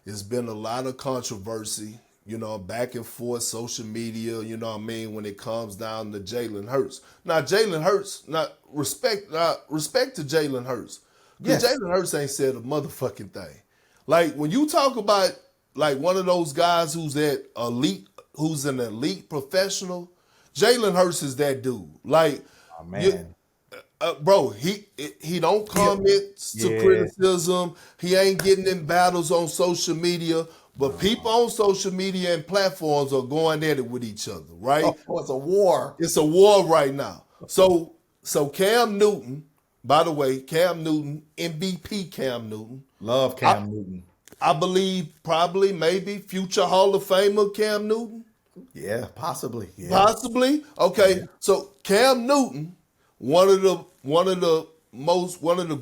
It's been a lot of controversy, back and forth, social media, when it comes down to Jalen Hurts. Now, Jalen Hurts, respect to Jalen Hurts. Because Yes. Jalen Hurts ain't said a motherfucking thing. Like, when you talk about, like, one of those guys who's an elite professional, Jalen Hurts is that dude. Like, Oh, you, man. bro, he don't He, comment to yeah. criticism. He ain't getting in battles on social media. But people on social media and platforms are going at it with each other, right? Oh, it's a war. It's a war right now. So Cam Newton, by the way, Cam Newton, MVP Cam Newton, Love I Cam Newton. I believe probably maybe future Hall of Famer Cam Newton. Yeah, possibly. Yeah. Possibly. Okay. So Cam Newton, one of the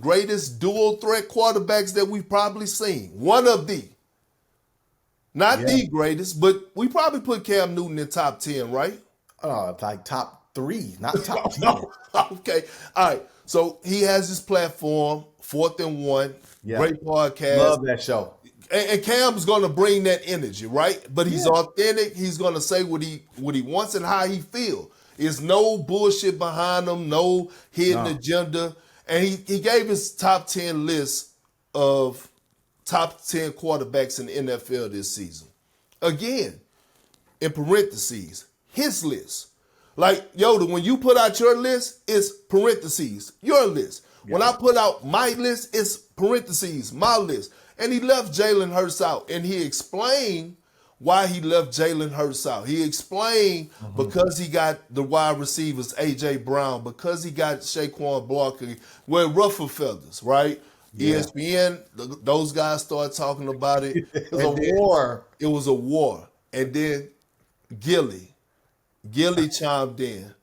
greatest dual threat quarterbacks that we've probably seen. One of the, not Yeah. the greatest, but we probably put Cam Newton in top 10, right? Like top three, not top 10. No. Okay. All right. So he has his platform, Fourth and One, Yeah. great podcast. Love that show. And Cam's gonna bring that energy, right? But he's Yeah. authentic. He's gonna say what he wants and how he feel. There's no bullshit behind him, no hidden No. agenda. And he gave his top 10 list of top 10 quarterbacks in the NFL this season. Again, in parentheses, his list. Like, Yoda, when you put out your list, it's parentheses, your list. When Yeah. I put out my list, it's parentheses, my list. And he left Jalen Hurts out. And he explained why he left Jalen Hurts out. He explained because he got the wide receivers, A.J. Brown, because he got Saquon Barkley, well, ruffle feathers, right? Yeah. ESPN, those guys started talking about it. It's a And then war. it was a war. And then Gillie. Gillie chimed in,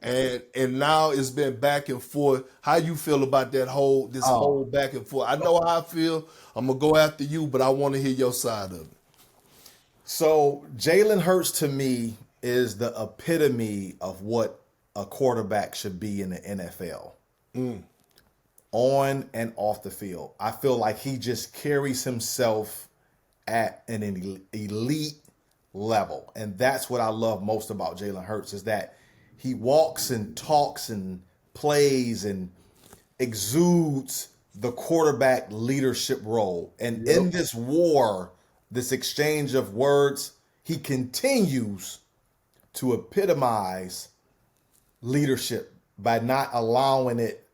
and now it's been back and forth. How you feel about this Oh, whole back and forth? I know how I feel. I'm gonna go after you, but I want to hear your side of it. so Jalen Hurts to me is the epitome of what a quarterback should be in the NFL, on and off the field. I feel like he just carries himself at an elite level. And that's what I love most about Jalen Hurts is that he walks and talks and plays and exudes the quarterback leadership role. And Yep. in this war, this exchange of words, he continues to epitomize leadership by not allowing it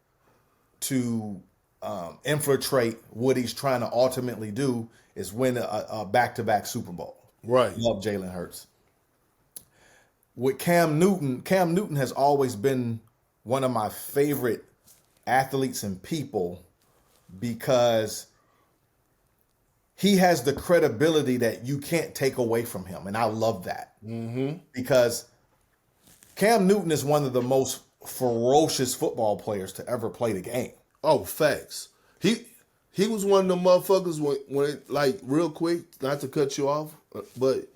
to infiltrate what he's trying to ultimately do is win a back-to-back Super Bowl. Right. Love Jalen Hurts. With Cam Newton has always been one of my favorite athletes and people because he has the credibility that you can't take away from him. And I love that. Because Cam Newton is one of the most ferocious football players to ever play the game. Oh, facts. He was one of the motherfuckers like real quick, not to cut you off, but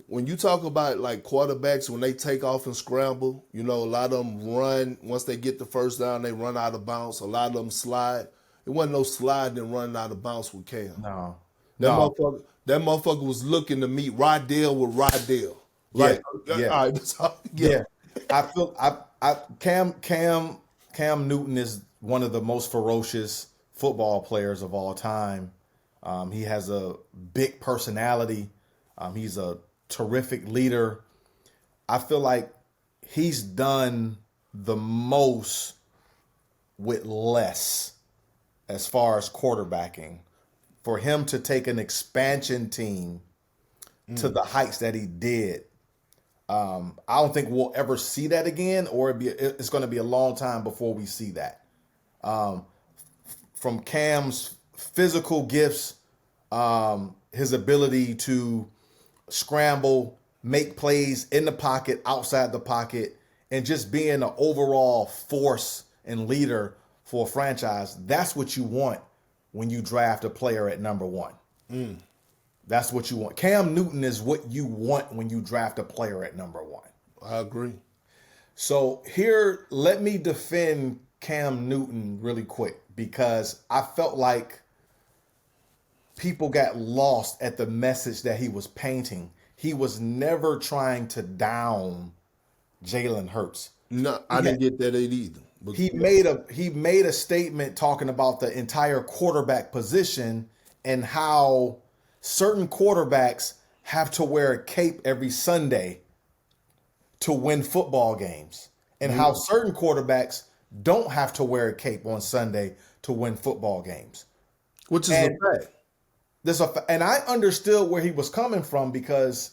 when you talk about like quarterbacks when they take off and scramble, a lot of them run once they get the first down, they run out of bounds. A lot of them slide. It wasn't no sliding and running out of bounds with Cam. No. That No. motherfucker was looking to meet Rydell with Rydell. Yeah. Like, Yeah. all right, that's all. Yeah. I feel I Cam Newton is one of the most ferocious football players of all time. He has a big personality. He's a terrific leader. I feel like he's done the most with less as far as quarterbacking. For him to take an expansion team to the heights that he did, I don't think we'll ever see that again, or it's going to be a long time before we see that. From Cam's physical gifts, his ability to scramble, make plays in the pocket, outside the pocket, and just being an overall force and leader for a franchise, that's what you want when you draft a player at number one. That's what you want. Cam Newton is what you want when you draft a player at number one. I agree. So here, let me defend Cam Newton really quick because I felt like people got lost at the message that he was painting. He was never trying to down Jalen Hurts. No, He I had, didn't get that either. But he made a statement talking about the entire quarterback position and how certain quarterbacks have to wear a cape every Sunday to win football games, and how certain quarterbacks don't have to wear a cape on Sunday to win football games. which is a And fact. and I understood where he was coming from because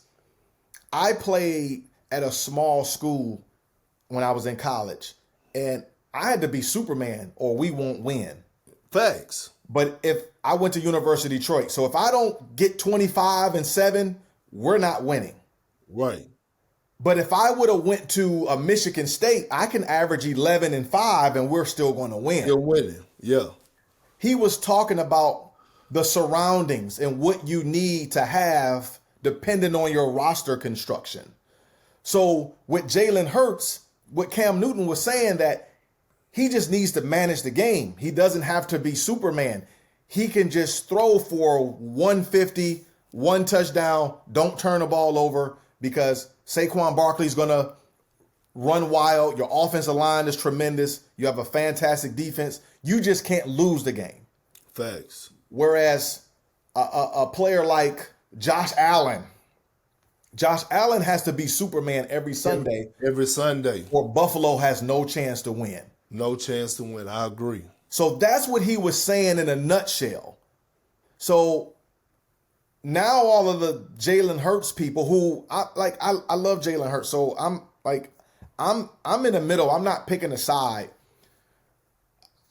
I played at a small school when I was in college, and I had to be Superman or we won't win. Facts. But if I went to University of Detroit, so if I don't get 25-7, we're not winning. Right. But if I would have went to a Michigan State, I can average 11-5 and we're still going to win. You're winning. Yeah. He was talking about the surroundings and what you need to have depending on your roster construction. So with Jalen Hurts, what Cam Newton was saying that he just needs to manage the game. He doesn't have to be Superman. He can just throw for 150, one touchdown, don't turn the ball over because Saquon Barkley's going to run wild. Your offensive line is tremendous. You have a fantastic defense. You just can't lose the game. Facts. Whereas a player like Josh Allen has to be Superman every Sunday, Every Sunday. or Buffalo has no chance to win. No chance to win. I agree. So that's what he was saying in a nutshell. So now all of the Jalen Hurts people who I love Jalen Hurts. So I'm in the middle. I'm not picking a side.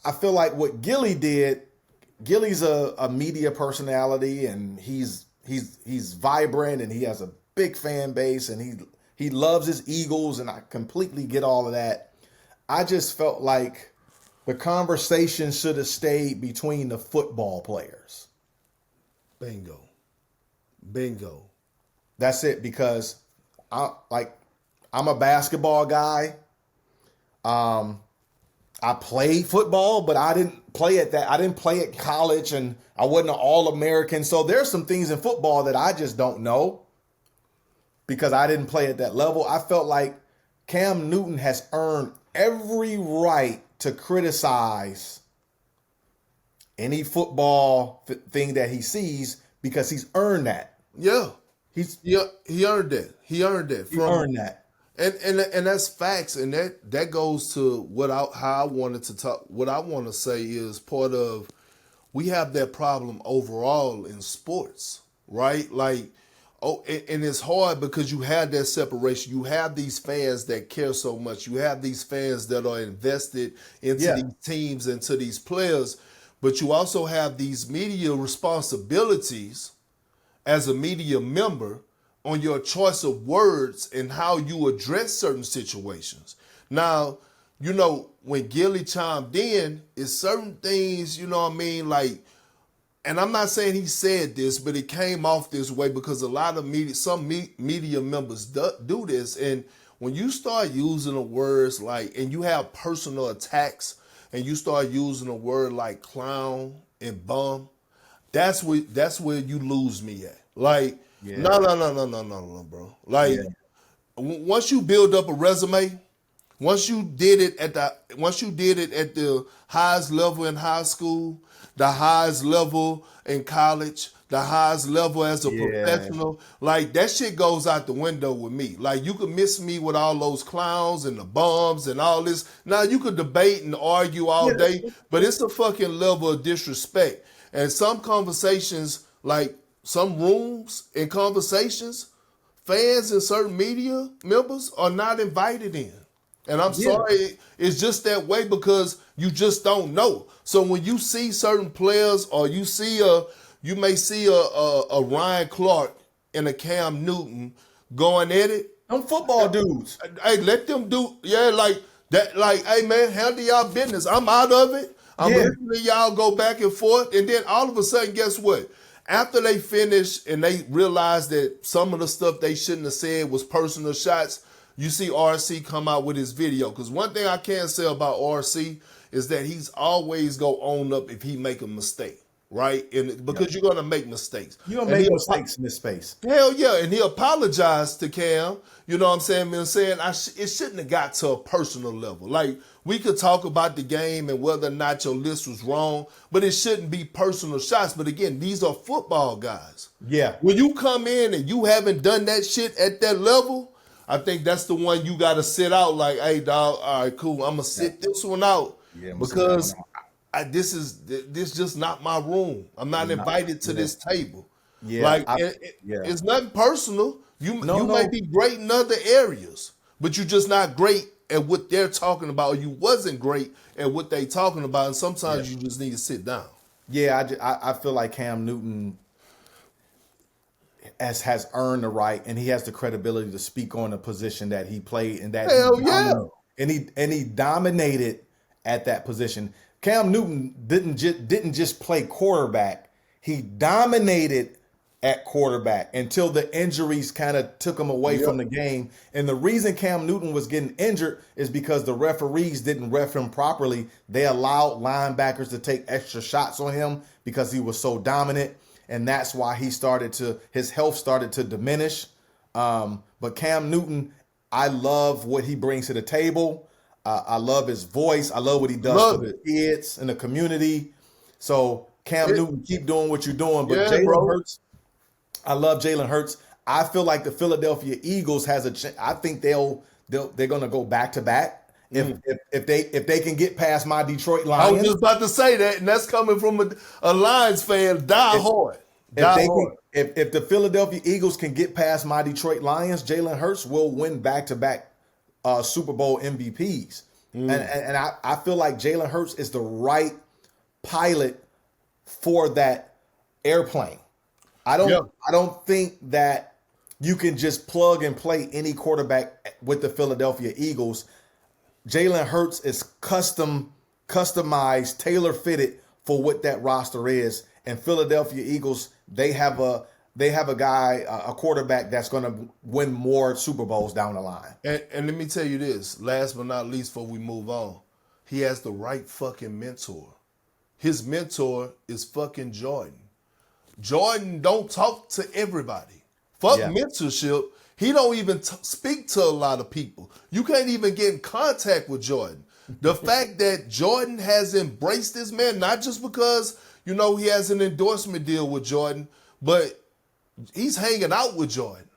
I feel like what Gillie did, Gillie's a media personality and he's vibrant and he has a big fan base and he loves his Eagles, and I completely get all of that. I just felt like the conversation should have stayed between the football players. Bingo. That's it, because I'm a basketball guy. I played football, but I didn't play at college, and I wasn't an All-American. So there's some things in football that I just don't know because I didn't play at that level. I felt like Cam Newton has earned every right to criticize any football thing that he sees because he's earned that. Yeah. He earned that. He earned that. And that's facts. And that goes to how I wanted to talk. What I want to say is part of, we have that problem overall in sports, right? Like, and it's hard because you have that separation. You have these fans that care so much. You have these fans that are invested into these teams, into these players. But you also have these media responsibilities as a media member on your choice of words and how you address certain situations. Now, when Gillie chimed in, it's certain things, like, and I'm not saying he said this, but it came off this way because a lot of media members do this. And when you start using the words like, and you have personal attacks, and you start using a word like clown and bum, that's where you lose me at. Like, no, bro. Like, once you build up a resume, once you did it at the highest level in high school, the highest level in college, the highest level as a professional, like, that shit goes out the window with me. Like, you could miss me with all those clowns and the bums and all this. Now, you could debate and argue all day, but it's a fucking level of disrespect. And some conversations, like some rooms and conversations, fans and certain media members are not invited in. And I'm sorry, it's just that way because you just don't know. So when you see certain players, or you may see a Ryan Clark and a Cam Newton going at it. Them football dudes. Hey, let them do, like that. Like, hey man, handle y'all business. I'm out of it. I'm listening to y'all go back and forth, and then all of a sudden, guess what? After they finish and they realize that some of the stuff they shouldn't have said was personal shots, you see RC come out with his video. Because one thing I can say about RC is that he's always go own up if he make a mistake. right? And because you're gonna make mistakes. You don't And make he mistakes in this space. Hell yeah, and he apologized to Cam. You know what I'm saying? And saying it shouldn't have got to a personal level. Like, we could talk about the game and whether or not your list was wrong, but it shouldn't be personal shots. But again, these are football guys. Yeah. When you come in and you haven't done that shit at that level, I think that's the one you got to sit out. Like, hey, dog, all right, cool. I'm gonna sit this one out because this is just not my room. I'm not invited to this table. Yeah, Like, it's nothing personal. You might be great in other areas, but you're just not great at what they're talking about. Or you wasn't great at what they talking about, and sometimes you just need to sit down. Yeah, I feel like Cam Newton has earned the right, and he has the credibility to speak on the position that he played, and that he dominated at that position. Cam Newton didn't just play quarterback; he dominated at quarterback until the injuries kind of took him away from the game. And the reason Cam Newton was getting injured is because the referees didn't ref him properly. They allowed linebackers to take extra shots on him because he was so dominant. And that's why his health started to diminish. But Cam Newton, I love what he brings to the table. I love his voice. I love what he does for the kids and the community. So Cam Newton, keep doing what you're doing. But Jalen Hurts, I love Jalen Hurts. I feel like the Philadelphia Eagles has a chance. I think they're going to go back to back if they can get past my Detroit Lions. I was just about to say that, and that's coming from a Lions fan. If the Philadelphia Eagles can get past my Detroit Lions, Jalen Hurts will win back to back Super Bowl MVPs. And I feel like Jalen Hurts is the right pilot for that airplane. I don't think that you can just plug and play any quarterback with the Philadelphia Eagles. Jalen Hurts is customized, tailor-fitted for what that roster is. And Philadelphia Eagles, they have a guy, a quarterback that's going to win more Super Bowls down the line. And let me tell you this, last but not least, before we move on, he has the right fucking mentor. His mentor is fucking Jordan. Jordan don't talk to everybody. Mentorship. He don't even speak to a lot of people. You can't even get in contact with Jordan. The fact that Jordan has embraced this man, not just because, he has an endorsement deal with Jordan, but he's hanging out with Jordan.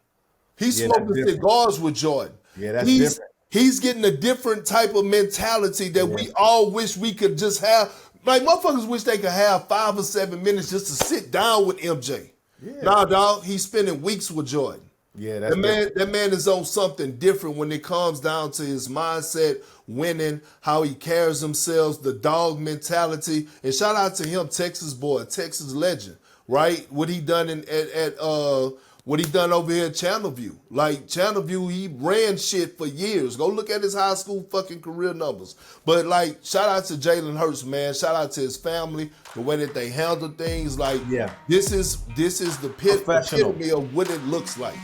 He's smoking cigars with Jordan. Yeah, that's different. He's getting a different type of mentality that we all wish we could just have. Like, motherfuckers wish they could have 5 or 7 minutes just to sit down with MJ. Yeah. Nah, dog, he's spending weeks with Jordan. Yeah, that's that man is on something different when it comes down to his mindset, winning, how he carries himself, the dog mentality. And shout out to him, Texas boy, Texas legend, right? What he done what he done over here at Channelview. Like, Channelview, he ran shit for years. Go look at his high school fucking career numbers. But, like, shout out to Jalen Hurts, man. Shout out to his family, the way that they handle things. Like, this is the epitome of what it looks like.